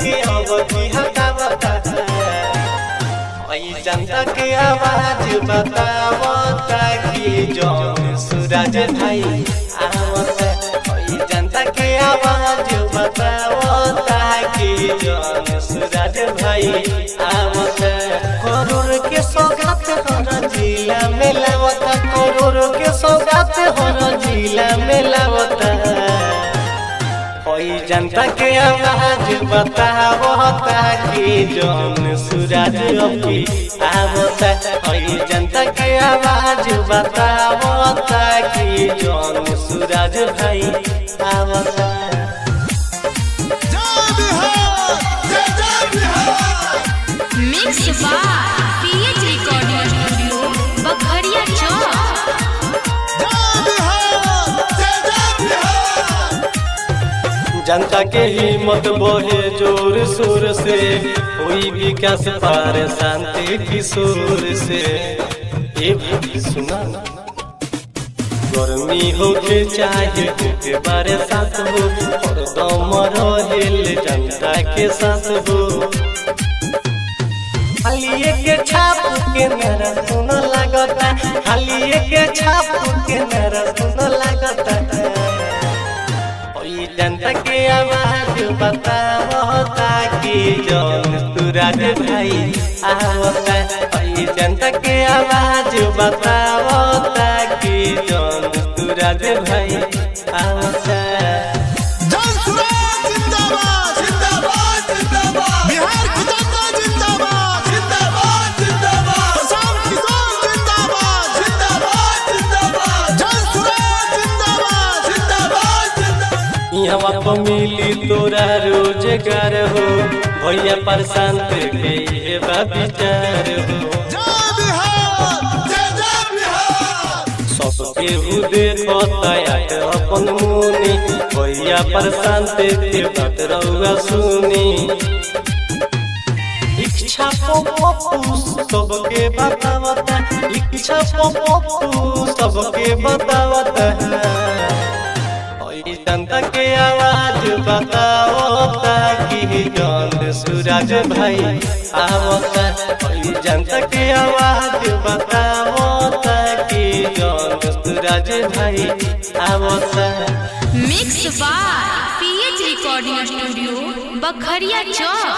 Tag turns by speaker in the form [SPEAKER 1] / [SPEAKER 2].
[SPEAKER 1] के अवधि हटावता जनता के आवाज बतावता कि जौन सूरज भाई आवता जनता के आवाज बतावता कि जौन सूरज भाई आवता करोड़ के सौगात हर जिला में लावता करोड़ के सौगात हर जिला में लावता जनता के आवाज बतावता कि जौन सूरज अभी आवता जनता के आवाज बतावता कि जौन सूरज भाई आवता।
[SPEAKER 2] Mix by PH recording studio Bakhariya Chowk.
[SPEAKER 1] जनता के हिम्मत बहे जोर शोर से हुई विकास पार शांति किशोर से ए भाई सुना गर्मी होके चाहे के बारे साथ हो हरदम रहेल जनता के साथ हो खाली के छाप के मेरा सुन लगता खाली के छाप के मेरा सुन लगता जनता के आवाज बतावता कि जौन सूरज भाई आवता जनता के आवाज बतावता कि जौन सूरज भाई आवता। यहाँ पर मिली तोरा रोजगार हो भैया प्रशांत के ये विचार हो सबके देखता अपन मुनि भैया प्रशांत के बात रउआ सुनी इच्छा पप्पू सबके बतावता इच्छा पप्पू सबके बतावता जनता के आवाज बतावता कि जौन सूरज भाई आवता जनता के आवाज बतावता कि जौन सूरज भाई आवता।
[SPEAKER 2] Mix by PH recording studio Bakhariya Chowk.